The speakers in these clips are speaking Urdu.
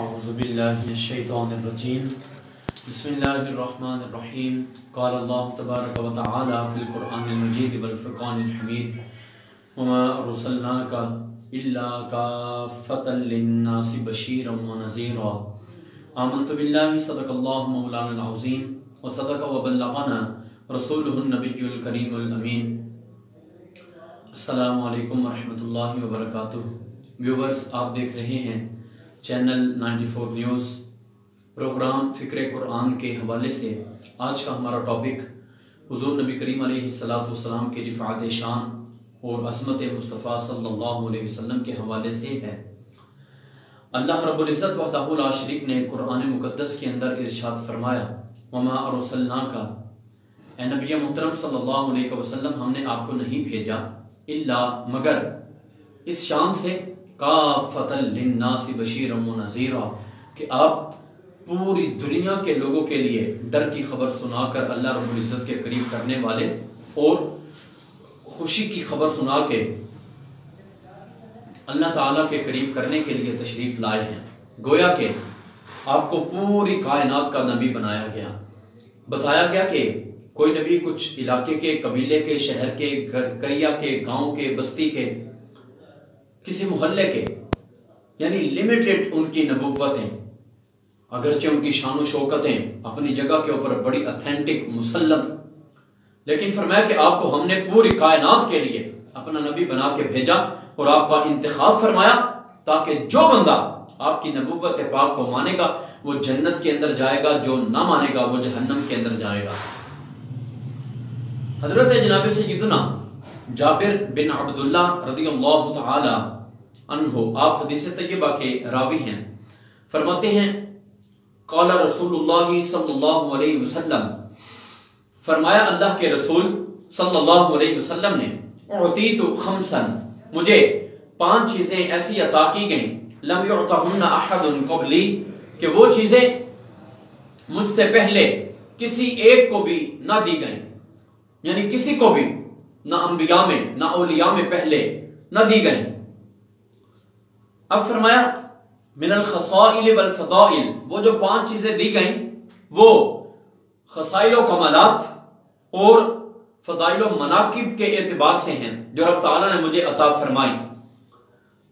اعوذ باللہ من الشیطان الرجیم بسم اللہ الرحمن الرحیم قال اللہ تبارک و تعالی فی القرآن المجید والفرقان الحمید وما ارسلناک الا کافۃ للناس بشیرا ونذیرا آمنت باللہ صدق اللہ مولانا العظیم وصدق وبلغنا رسولہ النبی الکریم الامین۔ السلام علیکم ورحمۃ اللہ وبرکاتہ۔ ویورز، آپ دیکھ رہے ہیں چینل 94 نیوز پروگرام فکر قرآن کے حوالے سے۔ آج کا ہمارا ٹاپک حضور نبی کریم علیہ السلام کی رفعت شان اور عظمت مصطفیٰ صلی اللہ علیہ وسلم کے حوالے سے ہے۔ اللہ رب العزت وحدہ لا شریک نے قرآن مقدس کے اندر ارشاد فرمایا، وما ارسلناک، اے نبی محترم صلی اللہ علیہ وسلم، ہم نے آپ کو نہیں بھیجا الا مگر اس شان سے کافۃ للناس بشیرا ونذیرا، کہ آپ پوری دنیا کے لوگوں کے لیے ڈر کی خبر سنا کر اللہ رب العزت کے قریب کرنے والے اور خوشی کی خبر سنا کے اللہ تعالیٰ کے قریب کرنے کے لیے تشریف لائے ہیں۔ گویا کہ آپ کو پوری کائنات کا نبی بنایا گیا۔ بتایا گیا کہ کوئی نبی کچھ علاقے کے، قبیلے کے، شہر کے، قریہ کے، گاؤں کے، بستی کے، کسی محلے کے، یعنی لیمیٹڈ ان کی نبوتیں، اگرچہ ان کی شان و شوکتیں اپنی جگہ کے اوپر بڑی اتھینٹک مسلم، لیکن فرمایا کہ آپ کو ہم نے پوری کائنات کے لیے اپنا نبی بنا کے بھیجا اور آپ کا انتخاب فرمایا تاکہ جو بندہ آپ کی نبوت پاک کو مانے گا وہ جنت کے اندر جائے گا، جو نہ مانے گا وہ جہنم کے اندر جائے گا۔ حضرت جناب سیدنا جابر بن عبداللہ رضی اللہ تعالی عنہ، آپ حدیث طیبہ کے راوی ہیں، فرماتے ہیں قال رسول اللہ صلی اللہ علیہ وسلم، فرمایا اللہ کے رسول صلی اللہ علیہ وسلم نے، اعطیت خمسا، مجھے 5 چیزیں ایسی عطا کی گئیں، لم یعطہن احد قبلی، کہ وہ چیزیں مجھ سے پہلے کسی ایک کو بھی نہ دی گئیں، یعنی کسی کو بھی نہ انبیاء میں نہ اولیاء میں پہلے نہ دی گئیں۔ اب فرمایا من الخصائل والفضائل، وہ جو 5 چیزیں دی گئیں وہ خصائل و کمالات اور فضائل و مناقب کے اعتبار سے ہیں جو رب تعالیٰ نے مجھے عطا فرمائی۔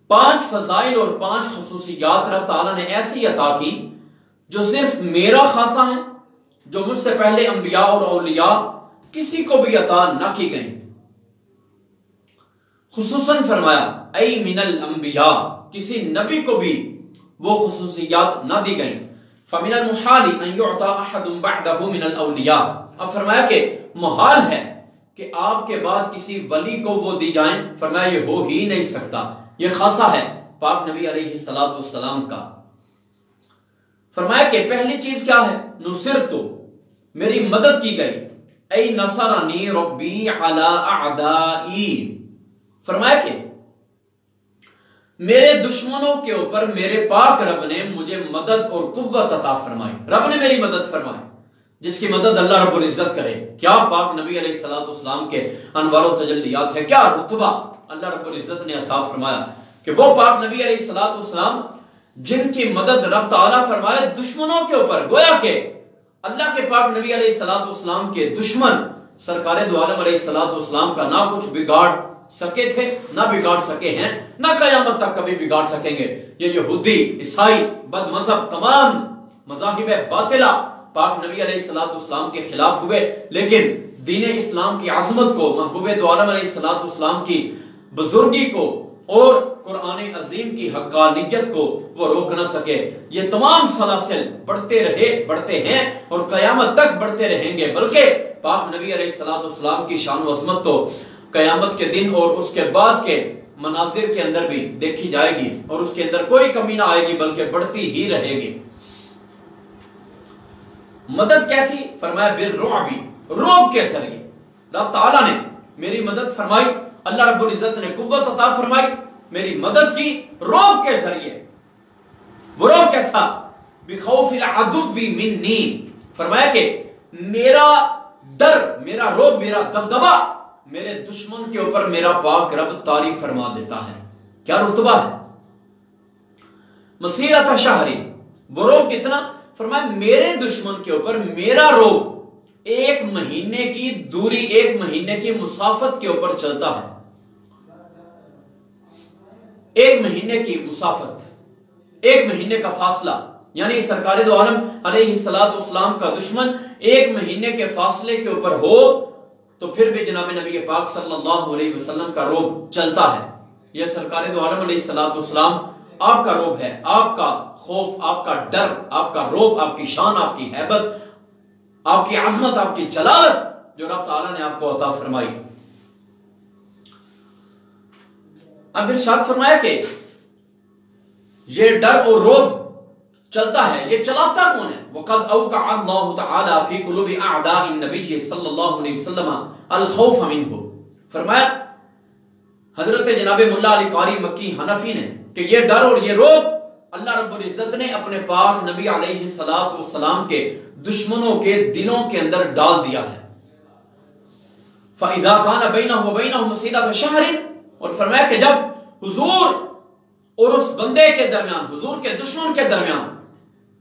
5 فضائل اور 5 خصوصیات رب تعالیٰ نے ایسی عطا کی جو صرف میرا خاصہ ہے، جو مجھ سے پہلے انبیاء اور اولیاء کسی کو بھی عطا نہ کی گئیں۔ خصوصاً فرمایا ای من الانبیاء، کسی نبی کو بھی وہ خصوصیات نہ دی گئیں۔ فمن المحال ان یعطى احد بعده من الاولیاء، اب فرمایا کہ محال ہے کہ آپ کے بعد کسی ولی کو وہ دی جائیں، فرمایا یہ ہو ہی نہیں سکتا، یہ خاصہ ہے پاک نبی علیہ السلام کا۔ فرمایا کہ پہلی چیز کیا ہے؟ نصرت، میری مدد کی گئی، ای نصرنی ربی علی اعدائی، فرمایا کہ میرے دشمنوں کے اوپر میرے پاک رب نے مجھے مدد اور قوت عطا فرمائی، رب نے میری مدد فرمائی۔ جس کی مدد اللہ رب العزت کرے، کیا پاک نبی علیہ السلام کے انوار و تجلیات ہے، کیا رتبہ اللہ رب العزت نے عطا فرمایا کہ وہ پاک نبی علیہ السلام جن کی مدد رب تعالیٰ فرمائے دشمنوں کے اوپر، گویا کہ اللہ کے پاک نبی علیہ السلام کے دشمن سرکار دو عالم علیہ السلام کا نہ کچھ بگاڑ سکے تھے، نہ بگاڑ سکے ہیں، نہ قیامت تک کبھی بگاڑ سکیں گے۔ یہ یہودی، عیسائی، بد مذہب، تمام مذاہب باطلہ پاک نبی علیہ السلام کے خلاف ہوئے، لیکن دین اسلام کی عظمت کو، محبوب دو عالم علیہ السلام کی بزرگی کو اور قرآن عظیم کی حقانیت کو وہ روک نہ سکے۔ یہ تمام سلاسل بڑھتے رہے، بڑھتے ہیں اور قیامت تک بڑھتے رہیں گے، بلکہ پاک نبی علیہ السلام کی شان و عظمت تو قیامت کے دن اور اس کے بعد کے مناظر کے اندر بھی دیکھی جائے گی اور اس کے اندر کوئی کمی نہ آئے گی بلکہ بڑھتی ہی رہے گی۔ مدد کیسی؟ فرمایا بالرعب، رعب کے ذریعے رب تعالیٰ نے میری مدد فرمائی، اللہ رب العزت نے قوت عطا فرمائی، میری مدد کی رعب کے ذریعے۔ وہ رعب کیسا؟ بخوف العدو منی، فرمایا کہ میرا ڈر، میرا رعب، میرا دبدبا میرے دشمن کے اوپر میرا پاک رب طاری فرما دیتا ہے۔ کیا رتبہ ہے؟ مسیرت شہری، وہ روب کتنا؟ فرمایا میرے دشمن کے اوپر میرا روب 1 مہینے کی دوری، 1 مہینے کی مسافت کے اوپر چلتا ہے. 1 مہینے کی مسافت، 1 مہینے کا فاصلہ، یعنی سرکار دو عالم علیہ السلام کا دشمن 1 مہینے کے فاصلے کے اوپر ہو تو پھر بھی جناب نبی پاک صلی اللہ علیہ وسلم کا روب چلتا ہے. یہ سرکار دو عالم علیہ السلام آپ کا روب ہے، آپ کا خوف، آپ کا ڈر، آپ کا روب، آپ کی شان، آپ کی ہیبت، آپ کی عظمت، آپ کی جلالت جو رب تعالیٰ نے آپ کو عطا فرمائی. اب ارشاد فرمایا کہ یہ ڈر اور روب چلتا ہے، یہ چلاتا کون ہے؟ وَقَدْ أَوْقَعَ اللَّهُ تَعَالَى فِي قُلُوبِ أَعْدَاءِ النَّبِيِّ صلی اللہ علیہ وسلم الخوف منه. فرمایا حضرت جناب ملا علی قاری مکی حنفی نے کہ یہ ڈر اور یہ روب اللہ رب العزت نے اپنے پاک نبی علیہ السلام کے دشمنوں کے دلوں کے اندر ڈال دیا ہے. فَإِذَا كَانَ بَيْنَهُ وَبَيْنَهُ مَسِيرَةُ شَهْرٍ، اور فرمایا کہ جب حضور اور اس بندے کے درمیان، حضور کے دشمن کے درمیان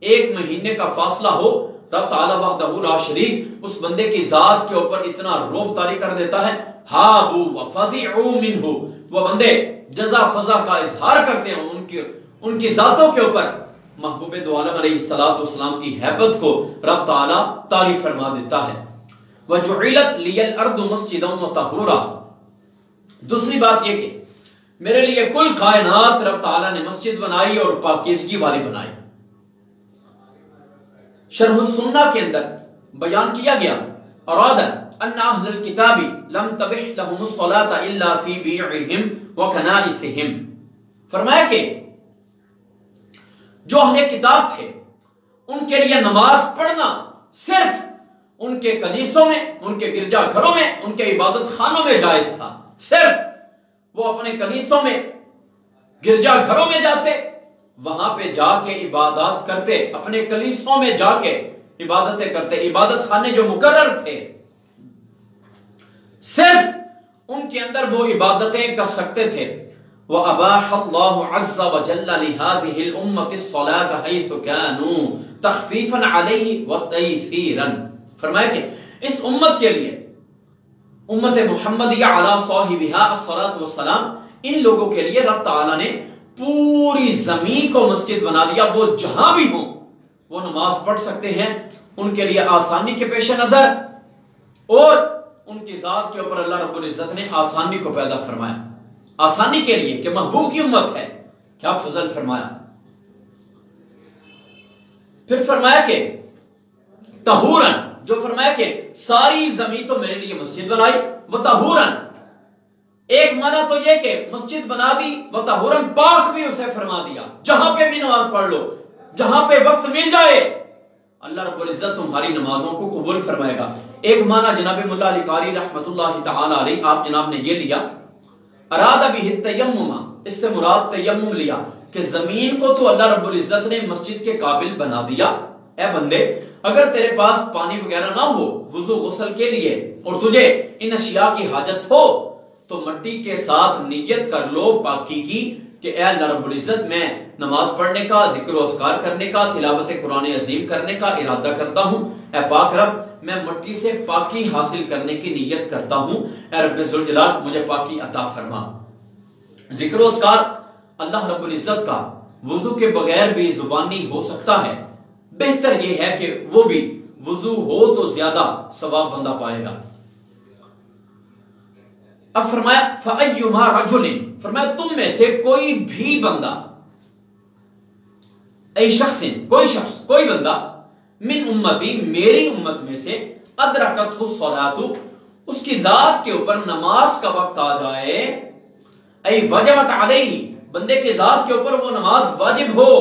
1 مہینے کا فاصلہ ہو، رب تعالیٰ وحدہ لا شریک اس بندے کی ذات کے اوپر اتنا روب طاری کر دیتا ہے، ہابو وفزعوا منہ، وہ بندے جزا فضا کا اظہار کرتے ہیں ان کی ذاتوں کے اوپر. محبوب دو عالم علیہ السلام کی ہیبت کو رب تعالیٰ طاری فرما دیتا ہے. وَجُعِلَتْ لِيَ الْأَرْضُ مَسْجِدًا وَطَهُورًا، دوسری بات یہ کہ میرے لیے کل کائنات رب تعالیٰ نے مسجد بنائی اور پاکیزگی والی بنائی. شرح السنہ کے اندر بیان کیا گیا اراد ان اہل الکتاب لم تبح لهم الصلاة الا فی بیعہم وکنائسہم. فرمایا کہ جو اہل کتاب تھے ان کے لیے نماز پڑھنا صرف ان کے کنیسوں میں، ان کے گرجا گھروں میں، ان کے عبادت خانوں میں جائز تھا. صرف وہ اپنے کنیسوں میں، گرجا گھروں میں جاتے، وہاں پہ جا کے عبادات کرتے، اپنے کنیسوں میں جا کے عبادتیں کرتے. عبادت خانے جو مقرر تھے صرف ان کے اندر وہ عبادتیں کر سکتے تھے. وَأَبَاحَ اللَّهُ عَزَّ وَجَلَّ لِهَذِهِ الْأُمَّةِ الصَّلَاةَ حَيْثُ كَانُوا تَخْفِيفًا عَلَيْهِ وَتَيْسِيرًا. فرمایا کہ اس امت کے لیے، امت محمدیہ علی صاحبها الصلاۃ والسلام، ان لوگوں کے لیے رب تعالیٰ نے پوری زمین کو مسجد بنا دیا. وہ جہاں بھی ہوں وہ نماز پڑھ سکتے ہیں. ان کے لیے آسانی کے پیش نظر اور ان کی ذات کے اوپر اللہ رب العزت نے آسانی کو پیدا فرمایا. آسانی کے لیے کہ محبوب کی امت ہے، کیا فضل فرمایا. پھر فرمایا کہ طہورن، جو فرمایا کہ ساری زمین تو میرے لیے مسجد بنائی. وہ طہورن ایک معنی تو یہ کہ مسجد بنا دی، وہ طہورن پاک بھی اسے فرما دیا. جہاں پہ بھی نماز پڑھ لو، جہاں پہ وقت مل جائے اللہ رب العزت تمہاری نمازوں کو قبول فرمائے گا. ایک معنی جناب ملا علی قاری رحمت اللہ تعالی علیہ آپ جناب نے یہ لیا، اراد بہ التیمم، اس سے مراد تیمم لیا کہ زمین کو تو اللہ رب العزت نے مسجد کے قابل بنا دیا. اے بندے اگر تیرے پاس پانی وغیرہ نہ ہو وضو غسل کے لیے اور تجھے ان اشیاء کی حاجت ہو تو مٹی کے ساتھ نیت کر لو پاکی کی کہ اے اللہ رب العزت میں نماز پڑھنے کا، ذکر و اذکار کرنے کا، تلاوت قرآن عظیم کرنے کا ارادہ کرتا ہوں. اے پاک رب میں مٹی سے پاکی حاصل کرنے کی نیت کرتا ہوں. اے رب ذوالجلال مجھے پاکی عطا فرما. ذکر و اذکار اللہ رب العزت کا وضو کے بغیر بھی زبانی ہو سکتا ہے. بہتر یہ ہے کہ وہ بھی وضو ہو تو زیادہ ثواب بندہ پائے گا. اب فرمایا فَأَيُّمَا رَجُلٍ، فرمایا تم میں سے کوئی بھی بندہ، ای شخص، کوئی شخص، کوئی بندہ، من امتی، میری امت میں سے، ادرکتہ الصلاۃ، اس کی ذات کے اوپر نماز کا وقت آ جائے، ای وجبت علیہ، بندے کے ذات کے اوپر وہ نماز واجب ہو،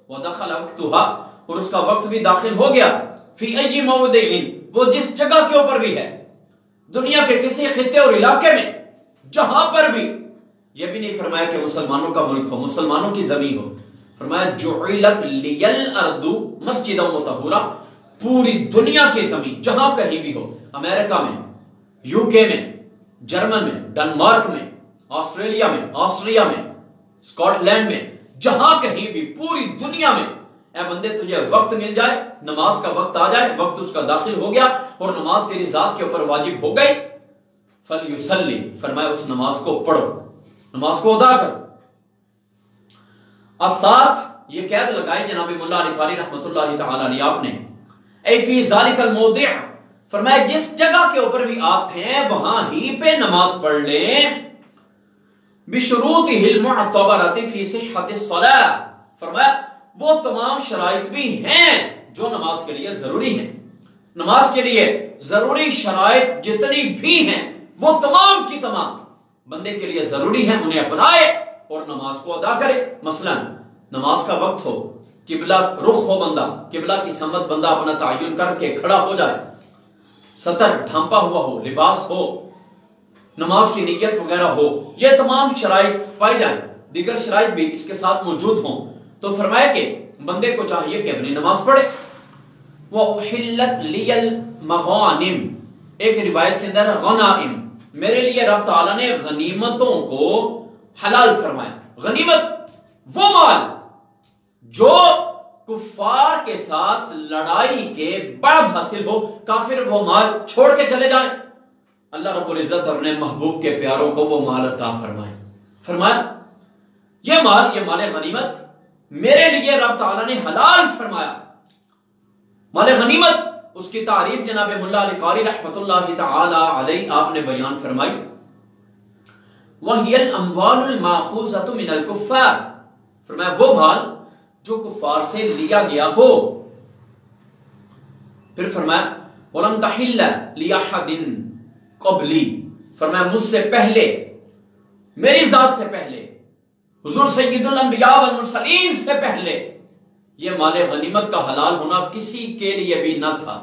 ودخل وقتها، اور اس کا وقت بھی داخل ہو گیا، فی ای موضع، وہ جس جگہ کے اوپر بھی ہے، دنیا کے کسی خطے اور علاقے میں، جہاں پر بھی، یہ بھی نہیں فرمایا کہ مسلمانوں کا ملک ہو، مسلمانوں کی زمین ہو. فرمایا جعلت لی الارض مسجدا وطہورا، پوری دنیا کی زمین جہاں کہیں بھی ہو، امریکہ میں، یو کے میں، جرمن میں، ڈنمارک میں، آسٹریلیا میں، آسٹریا میں، اسکاٹ لینڈ میں، جہاں کہیں بھی پوری دنیا میں، اے بندے تجھے وقت مل جائے، نماز کا وقت آ جائے، وقت اس کا داخل ہو گیا اور نماز تیری ذات کے اوپر واجب ہو گئی، فلیصلی، فرمایا اس نماز کو پڑھو، نماز کو ادا کرو۔ اور ساتھ یہ قید لگائی جناب مولا علی قاری رحمۃ اللہ تعالی علیہ آپ نے، اے فی ذالک الموضع، فرمایا جس جگہ کے اوپر بھی آپ ہیں وہاں ہی پہ نماز پڑھ لیں، بشروطہ المعتبرۃ فی صحۃ الصلاۃ، فرمایا وہ تمام شرائط بھی ہیں جو نماز کے لیے ضروری ہیں، نماز کے لیے ضروری شرائط جتنی بھی ہیں وہ تمام کی تمام بندے کے لیے ضروری ہیں، انہیں اپنائے اور نماز کو ادا کرے۔ مثلا نماز کا وقت ہو، قبلہ رخ ہو، بندہ قبلہ کی سمت بندہ اپنا تعین کر کے کھڑا ہو جائے، سطر ڈھانپا ہوا ہو، لباس ہو، نماز کی نیت وغیرہ ہو، یہ تمام شرائط پائی جائیں، دیگر شرائط بھی اس کے ساتھ موجود ہوں، تو فرمایا کہ بندے کو چاہیے کہ اپنی نماز پڑھے۔ وَأُحِلَّتْ لِيَ الْمَغَانِمْ، ایک روایت کے اندر غنائم، میرے لیے رب تعالیٰ نے غنیمتوں کو حلال فرمایا۔ غنیمت وہ مال جو کفار کے ساتھ لڑائی کے بعد حاصل ہو، کافر وہ مال چھوڑ کے چلے جائیں، اللہ رب العزت اپنے محبوب کے پیاروں کو وہ مال عطا فرمائے۔ فرمایا یہ مال غنیمت میرے لیے رب تعالیٰ نے حلال فرمایا۔ مال غنیمت، اس کی تعریف جناب مولا علی قاری رحمۃ اللہ تعالی علیہ آپ نے بیان فرمائی، وَهِيَ الْأَمْوَالُ الْمَأْخُوذَةُ مِنَ الْكُفَّارِ، فرمایا وہ مال جو کفار سے لیا گیا ہو۔ پھر فرمایا وَلَمْ تَحِلَّ لِأَحَدٍ قَبْلِي، فرمایا مجھ سے پہلے، میری ذات سے پہلے، حضور سید الانبیاء والمرسلین سے پہلے یہ مال غنیمت کا حلال ہونا کسی کے لیے بھی نہ تھا۔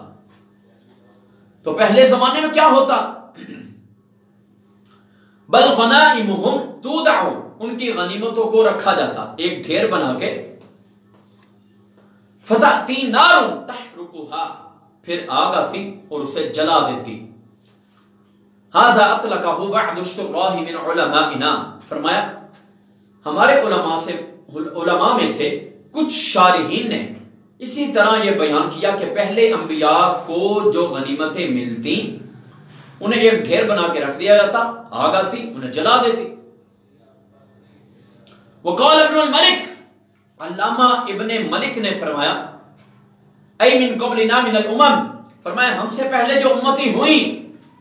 تو پہلے زمانے میں کیا ہوتا؟ بل غنائمہم تودع، ان کی غنیمتوں کو رکھا جاتا ایک ڈھیر بنا کے، فتأتی نار تحرقها، پھر آگ آتی اور اسے جلا دیتی۔ ھذا اطلقہ بعض الشراح من علمائنا، فرمایا ہمارے علماء میں سے کچھ شارحین نے اسی طرح یہ بیان کیا کہ پہلے انبیاء کو جو غنیمتیں ملتی انہیں ایک ڈھیر بنا کے رکھ دیا جاتا، آگ آتی انہیں جلا دیتی۔ وقال ابن الملک، علامہ ابن ملک نے فرمایا، اے من قبلنا من الامم، فرمایا ہم سے پہلے جو امتی ہوئی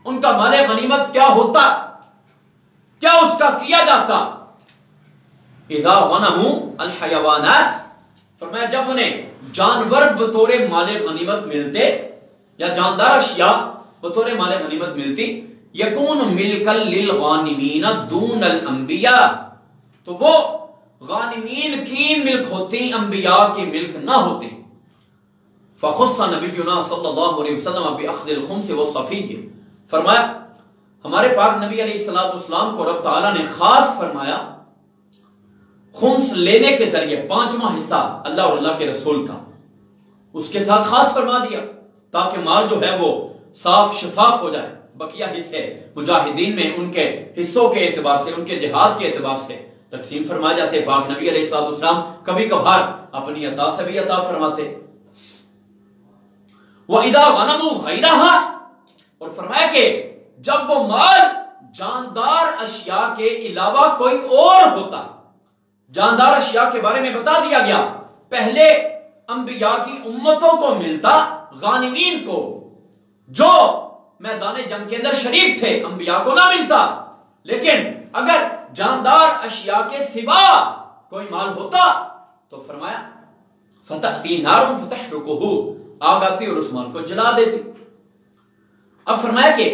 ان کا مال غنیمت کیا ہوتا، کیا اس کا کیا جاتا؟ اذا غنموا الحیوانات، فرمایا جب انہیں جانور بطور مال غنیمت ملتے یا جاندار اشیاء بطور مال غنیمت ملتی، یکون ملکا للغانمین دون الانبیاء، تو وہ غانمین کی ملک ہوتی، انبیاء کی ملک نہ ہوتی۔ فخص نبینا صلی اللہ علیہ وسلم باخذ الخمس والصفی، فرمایا ہمارے پاک نبی علیہ الصلوۃ والسلام کو رب تعالیٰ نے خاص فرمایا خمس لینے کے ذریعے، پانچواں حصہ اللہ اور اللہ کے رسول کا، اس کے ساتھ خاص فرما دیا تاکہ مال جو ہے وہ صاف شفاف ہو جائے۔ بقیہ حصے مجاہدین میں ان کے حصوں کے اعتبار سے، ان کے جہاد کے اعتبار سے تقسیم فرمائے جاتے۔ پاک نبی علیہ الصلوۃ والسلام کبھی کبھار اپنی عطا سے بھی عطا فرماتے۔ وَإِذَا غَنَمُوا غَيْرَهَا، اور فرمایا کہ جب وہ مال جاندار اشیاء کے علاوہ کوئی اور ہوتا، جاندار اشیاء کے بارے میں بتا دیا گیا، پہلے انبیاء کی امتوں کو ملتا، غانمین کو جو میدان جنگ کے اندر شریک تھے، انبیاء کو نہ ملتا، لیکن اگر جاندار اشیاء کے سوا کوئی مال ہوتا تو فرمایا فتأتی نار فتحرقہ، آگ آتی اور اس مال کو جلا دیتی۔ اب فرمایا کہ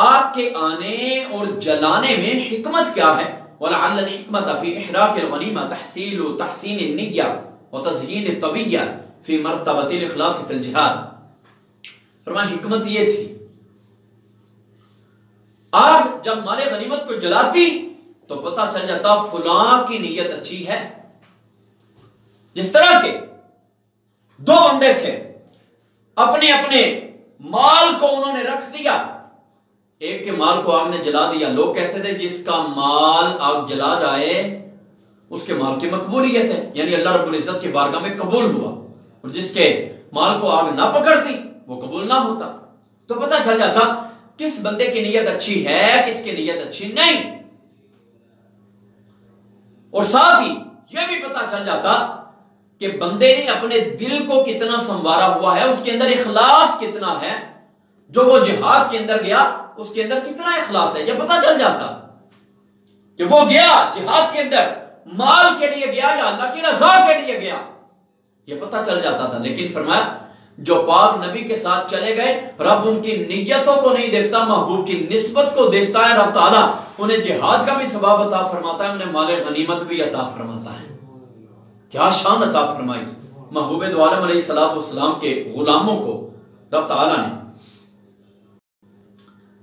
آگ کے آنے اور جلانے میں حکمت کیا ہے؟ وَلَعَلَّ الْحِكْمَةَ فِي إِحْرَاقِ الْغَنِيمَةِ تَحْصِيلُ تَحْسِينِ النِّيَّةِ وَتَزْيِينِ الطَّوِيَّةِ فِي مَرْتَبَةِ الْإِخْلَاصِ فِي الْجِهَادِ، فرمایا حکمت یہ تھی، آگ جب مال غنیمت کو جلاتی تو پتہ چل جاتا فلاں کی نیت اچھی ہے۔ جس طرح کے دو بندے تھے، اپنے اپنے مال کو انہوں نے رکھ دیا، ایک کے مال کو آگ نے جلا دیا، لوگ کہتے تھے جس کا مال آگ جلا جائے اس کے مال کی مقبولیت ہے، یعنی اللہ رب العزت کی بارگاہ میں قبول ہوا۔ اور جس کے مال کو آگ نہ پکڑتی وہ قبول نہ ہوتا. تو پتہ چل جاتا کس بندے کی نیت اچھی ہے, کس کی نیت اچھی نہیں. اور ساتھ ہی یہ بھی پتہ چل جاتا کہ بندے نے اپنے دل کو کتنا سنوارا ہوا ہے, اس کے اندر اخلاص کتنا ہے. جو وہ جہاد کے اندر گیا اس کے اندر کتنا اخلاص ہے, یہ پتہ چل جاتا کہ وہ گیا جہاد کے اندر مال کے لیے گیا یا اللہ کی رضا کے لیے گیا, یہ پتہ چل جاتا تھا. لیکن فرمایا جو پاک نبی کے ساتھ چلے گئے, رب ان کی نیتوں کو نہیں دیکھتا, محبوب کی نسبت کو دیکھتا ہے. رب تعالیٰ انہیں جہاد کا بھی ثواب عطا فرماتا ہے, انہیں مال غنیمت بھی عطا فرماتا ہے. کیا شان عطا فرمائی محبوب دو عالم علیہ الصلوۃ والسلام کے غلاموں کو رب تعالیٰ نے.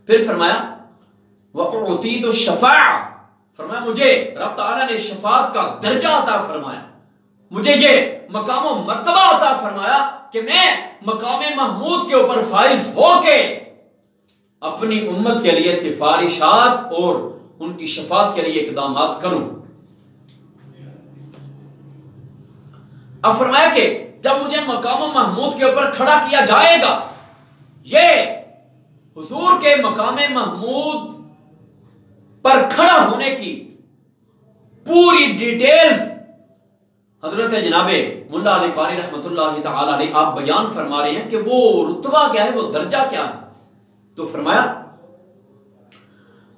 پھر فرمایا وَأُعْطِيتُ الشَّفَاعَةَ, فرمایا مجھے رب تعالیٰ نے شفاعت کا درجہ عطا فرمایا, مجھے یہ مقام و مرتبہ عطا فرمایا کہ میں مقام محمود کے اوپر فائز ہو کے اپنی امت کے لیے سفارشات اور ان کی شفاعت کے لیے اقدامات کروں. اب فرمایا کہ جب مجھے مقام محمود کے اوپر کھڑا کیا جائے گا, یہ حضور کے مقام محمود پر کھڑا ہونے کی پوری ڈیٹیلز حضرت جناب ملا علی قاری رحمت اللہ تعالی علیہ آپ بیان فرما رہے ہیں کہ وہ رتبہ کیا ہے, وہ درجہ کیا ہے. تو فرمایا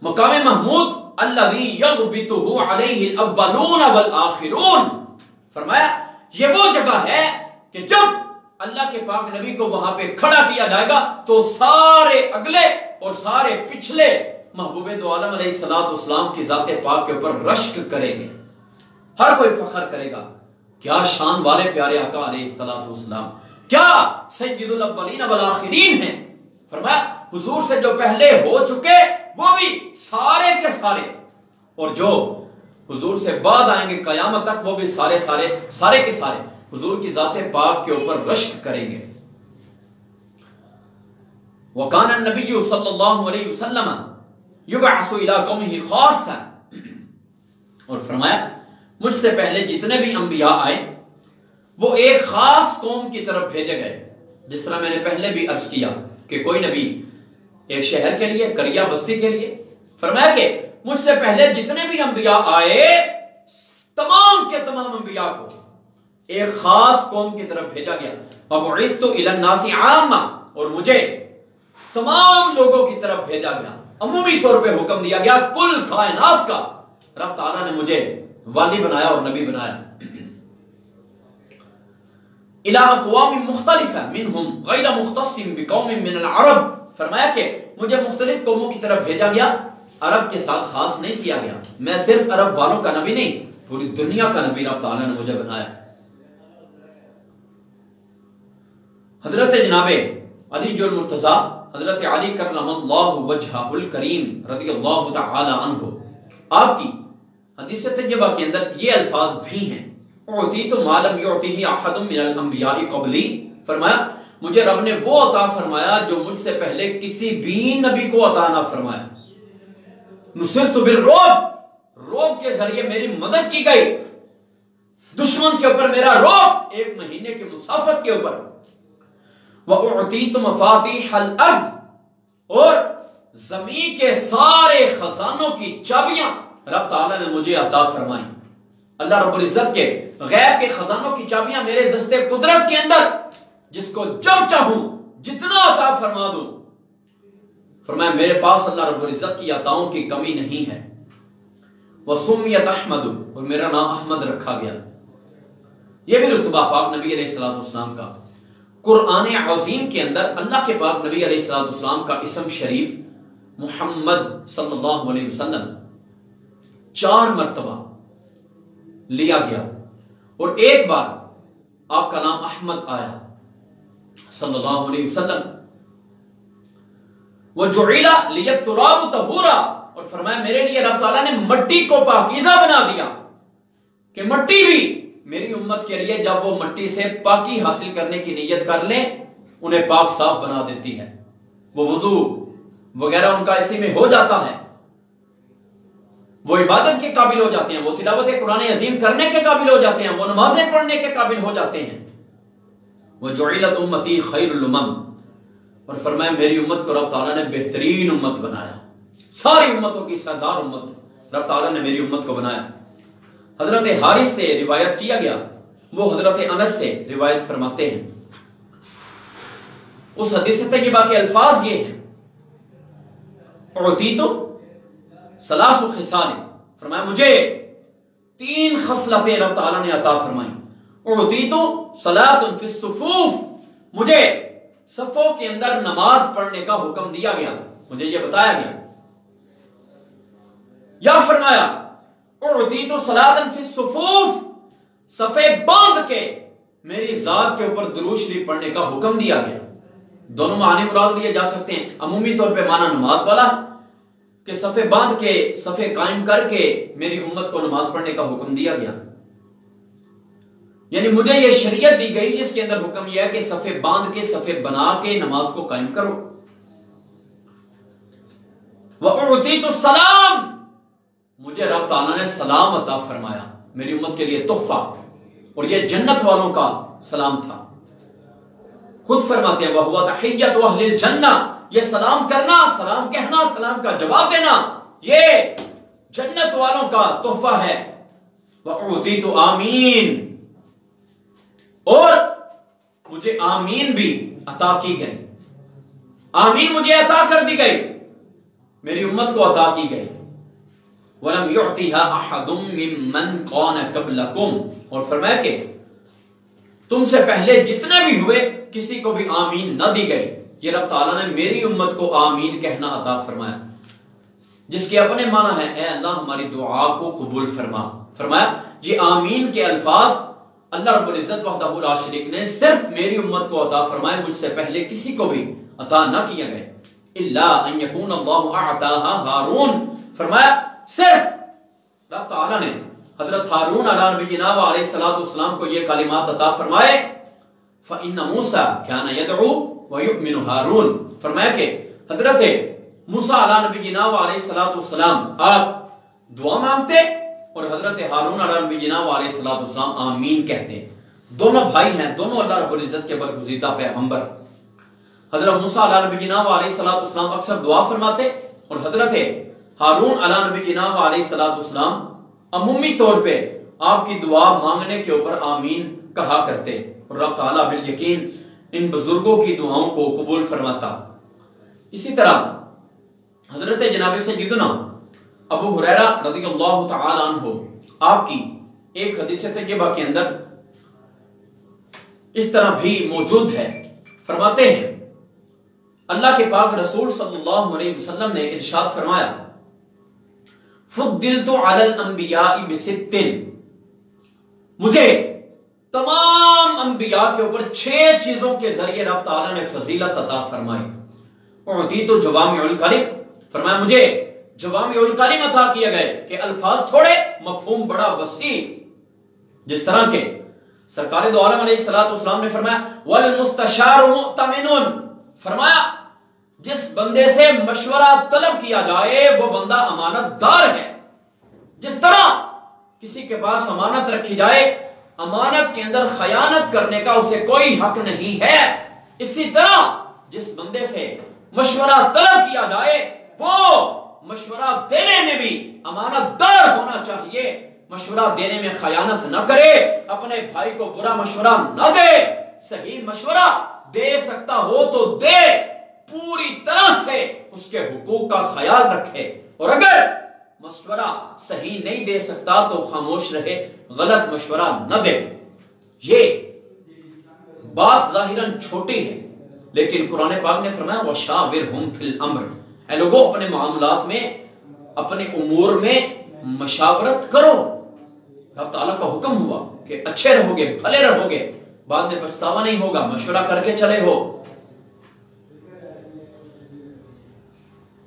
مقام محمود الذی یغبطہ علیہ الاولون والآخرون, فرمایا یہ وہ جگہ ہے کہ جب اللہ کے پاک نبی کو وہاں پہ کھڑا کیا جائے گا تو سارے اگلے اور سارے پچھلے محبوب دو عالم علیہ الصلوۃ والسلام کی ذات پاک کے اوپر رشک کریں گے, ہر کوئی فخر کرے گا. کیا شان والے پیارے آقا علیہ الصلوۃ والسلام, کیا سید الاولین والآخرین ہیں. فرمایا حضور سے جو پہلے ہو چکے وہ بھی سارے کے سارے, اور جو حضور سے بعد آئیں گے قیامت تک وہ بھی سارے کے سارے حضور کی ذات پاک کے اوپر رشک کریں گے. وَقَانَ النَّبِيُّ صلی اللہ علیہ وسلم يُبْعَثُ إِلَىٰ قَوْمِهِ خَاصًا, اور فرمایا مجھ سے پہلے جتنے بھی انبیاء آئے وہ ایک خاص قوم کی طرف بھیجے گئے. جس طرح میں نے پہلے بھی عرض کیا کہ کوئی نبی ایک شہر کے لیے, قریہ بستی کے لیے, فرمایا کہ مجھ سے پہلے جتنے بھی انبیاء آئے تمام کے تمام انبیاء کو ایک خاص قوم کی طرف بھیجا گیا. وَبُعِثْتُ إِلَى النَّاسِ عَامًّا, اور مجھے تمام لوگوں کی طرف بھیجا گیا, عمومی طور پہ حکم دیا گیا کل کائنات کا. رب تعالیٰ نے مجھے والی بنایا اور نبی بنایا. الى اقوام مختلفہ منہم غیر مختص بقوم من العرب, فرمایا کہ مجھے مختلف قوموں کی طرف بھیجا گیا, عرب کے ساتھ خاص نہیں کیا گیا. میں صرف عرب والوں کا نبی نہیں, پوری دنیا کا نبی رب تعالیٰ نے مجھے بنایا. حضرت جناب علی جو المرتضی, حضرت علی کرم اللہ وجہہ الکریم رضی اللہ تعالی عنہ, آپ کی حدیث طیبہ کے اندر یہ الفاظ بھی ہیں اعطیت ما لم یعطیہ احد من الانبیاء قبلی, فرمایا مجھے رب نے وہ عطا فرمایا جو مجھ سے پہلے کسی بھی نبی کو عطا نہ فرمایا. نصرت بالرعب, رعب کے ذریعے میری مدد کی گئی, دشمن کے اوپر میرا رعب 1 مہینے کے مسافت کے اوپر. وَأُعْطِيتُ مَفَاتِحَ الْأَرْضِ, اور زمین کے سارے خزانوں کی چابیاں رب تعالیٰ نے مجھے عطا فرمائی. اللہ رب العزت کے غیب کے خزانوں کی چابیاں میرے دستے قدرت کے اندر, جس کو جب چاہوں جتنا عطا فرما دوں. فرمایا میرے پاس اللہ رب العزت کی عطاؤں کی کمی نہیں ہے. وَسُمِّيَتْ أَحْمَدُ, اور میرا نام احمد رکھا گیا. یہ بھی رتبہ پاک نبی علیہ الصلوۃ والسلام کا. قرآن عظیم کے اندر اللہ کے پاک نبی علیہ الصلوۃ والسلام کا اسم شریف محمد صلی اللہ علیہ وسلم 4 مرتبہ لیا گیا, اور ایک بار آپ کا نام احمد آیا صلی اللہ علیہ وسلم. وَجُعِلَ لِيَ التُّرَابُ طَهُورًا, اور فرمایا میرے لیے رب تعالیٰ نے مٹی کو پاکیزہ بنا دیا کہ مٹی بھی میری امت کے لیے جب وہ مٹی سے پاکی حاصل کرنے کی نیت کر لیں انہیں پاک صاف بنا دیتی ہے. وہ وضو وغیرہ ان کا اسی میں ہو جاتا ہے, وہ عبادت کے قابل ہو جاتے ہیں, وہ تلاوت قرآن عظیم کرنے کے قابل ہو جاتے ہیں, وہ نمازیں پڑھنے کے قابل ہو جاتے ہیں. وَجُعِلَتْ أُمَّتِي خَيْرُ الْأُمَمِ، اور فرمایا میری امت کو رب تعالیٰ نے بہترین امت بنایا، ساری امتوں کی سردار امت رب تعالیٰ نے میری امت کو بنایا۔ حضرت حارث سے روایت کیا گیا، وہ حضرت انس سے روایت فرماتے ہیں، اس حدیث طیبہ کے الفاظ یہ ہیں، اعطیت ثلاث خصال، فرمایا مجھے 3 خصلتیں رب تعالیٰ نے عطا فرمائیں۔ اعطیت صلاۃ فی الصفوف، مجھے صفوں کے اندر نماز پڑھنے کا حکم دیا گیا، مجھے یہ بتایا گیا۔ یا فرمایا اعطیت صلاۃ فی الصفوف، صفے باندھ کے میری ذات کے اوپر درود شریف پڑھنے کا حکم دیا گیا۔ دونوں معنی مراد لیے جا سکتے ہیں، عمومی طور پہ معنی نماز والا کہ صفے باندھ کے صفے قائم کر کے میری امت کو نماز پڑھنے کا حکم دیا گیا، یعنی مجھے یہ شریعت دی گئی جس کے اندر حکم یہ ہے کہ صفے باندھ کے صفے بنا کے نماز کو قائم کرو۔ وَأُعْطِيتُ السَّلَامَ، مجھے رب تعالیٰ نے سلام عطا فرمایا، میری امت کے لیے تحفہ، اور یہ جنت والوں کا سلام تھا۔ خود فرماتے ہیں وَهُوَ تَحِيَّةُ أَهْلِ الْجَنَّةِ، یہ سلام کرنا، سلام کہنا، سلام کا جواب دینا، یہ جنت والوں کا تحفہ ہے۔ وَأُعْطِيتُ آمین، اور مجھے آمین بھی عطا کی گئی، آمین مجھے عطا کر دی گئی، میری امت کو عطا کی گئی۔ وَلَمْ يُعْطِهَا أَحَدٌ مِّمَّنْ كَانَ قَبْلَكُمْ، اور فرمایا کہ تم سے پہلے جتنے بھی ہوئے کسی کو بھی آمین نہ دی گئی۔ یہ رب تعالیٰ نے میری امت کو آمین کہنا عطا فرمایا، جس کے اپنے معنی ہے اے اللہ ہماری دعا کو قبول فرما۔ فرمایا یہ آمین کے الفاظ اللہ رب العزت وحدہ لا شریک نے صرف میری امت کو عطا فرمائے، مجھ سے پہلے کسی کو بھی عطا نہ کیا گئے۔ الا ان یکون اللہ اعطاها ہارون، فرمایا صرف رب تعالیٰ نے حضرت ہارون علیہ نبی جناب علیہ السلام کو یہ کلمات عطا فرمائے۔ فإن موسیٰ كان يدعو ويؤمن ہارون، فرمایا کہ حضرت موسیٰ علیہ نبی جناب علیہ السلام آپ دعا مانگتے اور حضرت ہارون علیہ نبی جناب علیہ السلام آمین کہتے۔ دونوں بھائی ہیں، دونوں اللہ رب العزت کے برگزیدہ پیغمبر۔ حضرت موسیٰ علیہ نبی جناب علیہ السلام اکثر دعا فرماتے، اور حضرت ہارون علیہ نبی جناب علیہ السلام عمومی طور پہ آپ کی دعا مانگنے کے اوپر آمین کہا کرتے، اور رب تعالیٰ بالیقین ان بزرگوں کی دعاؤں کو قبول فرماتا۔ اسی طرح حضرت جناب سیدنا ابو ہریرہ رضی اللہ تعالی عنہ، آپ کی ایک حدیث طیبہ کے اندر اس طرح بھی موجود ہے، فرماتے ہیں اللہ کے پاک رسول صلی اللہ علیہ وسلم نے ارشاد فرمایا فضلت علی الانبیاء بست، مجھے تمام انبیاء کے اوپر 6 چیزوں کے ذریعے رب تعالیٰ نے فضیلت عطا فرمائی۔ اعطیت جوامع الکلم، فرمایا مجھے جوامع الکلم عطا کیے گئے کہ الفاظ تھوڑے مفہوم بڑا وسیع، جس طرح کے سرکار دو عالم علیہ السلام نے فرمایا والمستشار مؤتمن، فرمایا جس بندے سے مشورہ طلب کیا جائے وہ بندہ امانت دار ہے۔ جس طرح کسی کے پاس امانت رکھی جائے، امانت کے اندر خیانت کرنے کا اسے کوئی حق نہیں ہے، اسی طرح جس بندے سے مشورہ طلب کیا جائے وہ مشورہ دینے میں بھی امانت دار ہونا چاہیے، مشورہ دینے میں خیانت نہ کرے، اپنے بھائی کو برا مشورہ نہ دے، صحیح مشورہ دے سکتا ہو تو دے، پوری طرح سے اس کے حقوق کا خیال رکھے، اور اگر مشورہ صحیح نہیں دے سکتا تو خاموش رہے، غلط مشورہ نہ دے۔ یہ بات ظاہراً چھوٹی ہے، لیکن قرآن پاک نے فرمایا وَشَاوِرْهُمْ فِي الْأَمْرِ، اے لوگوں اپنے معاملات میں، اپنے امور میں مشاورت کرو۔ رب تعالیٰ کا حکم ہوا کہ اچھے رہو گے، بھلے رہو گے، بعد میں پچھتاوا نہیں ہوگا، مشورہ کر کے چلے ہو۔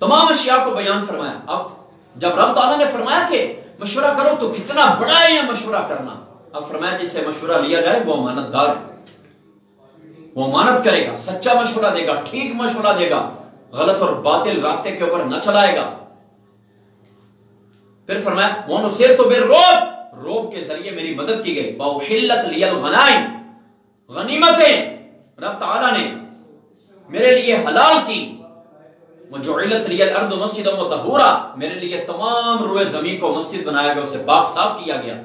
تمام اشیاء کو بیان فرمایا۔ اب جب رب تعالیٰ نے فرمایا کہ مشورہ کرو تو کتنا بڑا ہے یہ مشورہ کرنا، اب فرمایا جس سے مشورہ لیا جائے وہ امانت دار ہے، وہ امانت کرے گا، سچا مشورہ دے گا، ٹھیک مشورہ دے گا، غلط اور باطل راستے کے اوپر نہ چلائے گا۔ پھر فرمایا وَنُصِرْتُ بِالرُّعْبِ، روب کے ذریعے میری مدد کی گئی۔ وَأُحِلَّتْ لِيَ الْغَنَائِمُ، غنیمتیں رب تعالیٰ نے میرے لیے حلال کی، وَجُعِلَتْ لِيَ الْأَرْضُ مَسْجِدًا وَطَهُورًا، میرے لیے تمام روئے زمین کو مسجد بنایا گیا، اسے پاک صاف کیا گیا۔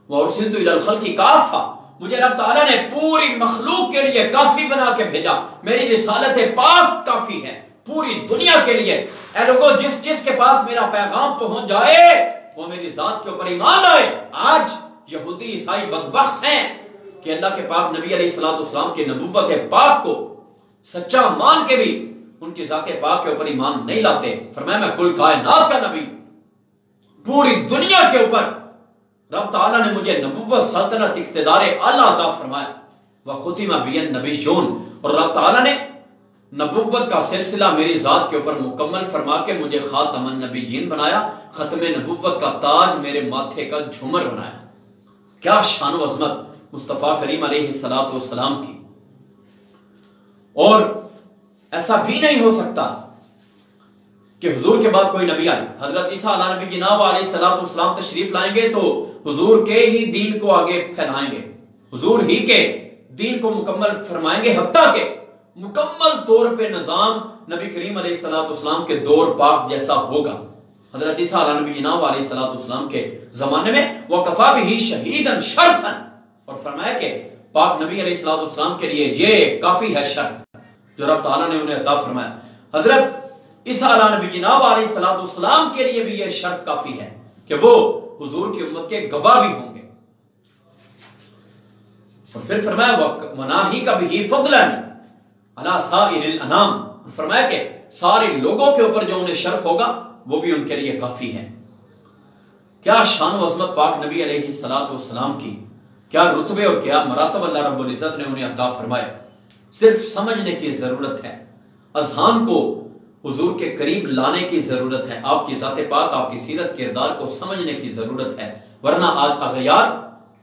وَأُرْسِلْتُ إِلَى الْخَلْقِ كَافَّةً، مجھے رب تعالیٰ نے پوری مخلوق کے لیے کافی بنا کے بھیجا، میری رسالت پاک کافی ہے پوری دنیا کے لیے۔ اے لوگوں، جس کے پاس میرا پیغام پہنچ جائے وہ میری ذات کے اوپر ایمان لائے۔ آج یہودی عیسائی بدبخت ہیں کہ اللہ کے پاک نبی علیہ السلام کے نبوت پاک کو سچا مان کے بھی ان کی ذات پاک کے اوپر ایمان نہیں لاتے۔ فرمایا میں کل کائنات کا نبی، پوری دنیا کے اوپر رب تعالیٰ نے مجھے نبوت، سلطنت، اقتدار اعلیٰ عطا فرمایا۔ وختم بی النبیون، اور رب تعالیٰ نے نبوت کا سلسلہ میری ذات کے اوپر مکمل فرما کے مجھے خاتم النبیین بنایا، ختم نبوت کا تاج میرے ماتھے کا جھومر بنایا۔ کیا شان و عظمت مصطفیٰ کریم علیہ السلام کی۔ اور ایسا بھی نہیں ہو سکتا کہ حضور کے بعد کوئی نبی آئے، حضرت عیسیٰ علیہ نبی جناب علیہ السلام تشریف لائیں گے تو حضور کے ہی دین کو آگے پھیلائیں گے، حضور ہی کے دین کو مکمل فرمائیں گے، حتیٰ کہ مکمل طور پہ نظام نبی کریم علیہ السلام کے دور پاک جیسا ہوگا۔ حضرت عیسیٰ علیہ نبی جناب علیہ السلام کے زمانے میں وَكَفَى بِهِ شَهِيدًا شَرْفًا، اور فرمایا کہ پاک نبی علیہ السلام کے لیے یہ کافی ہے شرف جو رب تعالیٰ نے انہیں عطا فرمایا۔ حضرت عیسیٰ علیہ نبی جناب علیہ السلام کے لیے بھی یہ شرف کافی ہے کہ وہ حضور کی امت کے گواہ بھی ہوں گے۔ اور پھر فرمایا وَنَاهِيكَ بِهِ فَضْلًا عَلَى سَائِرِ الْأَنَامِ، اور فرمایا کہ سارے لوگوں کے اوپر جو انہیں شرف ہوگا وہ بھی ان کے لیے کافی ہے۔ کیا شان و عظمت پاک نبی علیہ السلام کی، کیا رتبے اور کیا مراتب اللہ رب العزت نے انہیں عطا فرمائے۔ صرف سمجھنے کی ضرورت ہے، اذہان کو حضور کے قریب لانے کی ضرورت ہے، آپ کی ذات پاک، آپ کی سیرت کردار کو سمجھنے کی ضرورت ہے، ورنہ آج اغیار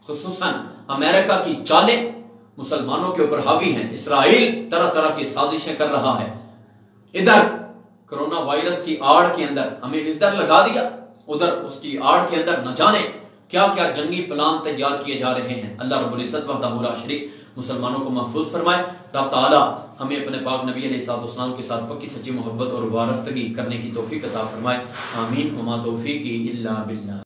خصوصاً امریکہ کی چالیں مسلمانوں کے اوپر حاوی ہیں۔ اسرائیل طرح طرح کی سازشیں کر رہا ہے، ادھر کرونا وائرس کی آڑ کے اندر ہمیں ادھر لگا دیا، ادھر اس کی آڑ کے اندر نہ جانے کیا کیا جنگی پلان تیار کیے جا رہے ہیں۔ اللہ رب العزت وحدہ لا شریک مسلمانوں کو محفوظ فرمائے۔ رب تعالی ہمیں اپنے پاک نبی علیہ السلام کے ساتھ پکی سچی محبت اور وارفتگی کرنے کی توفیق عطا فرمائے۔ آمین۔ وما توفیقی الا باللہ۔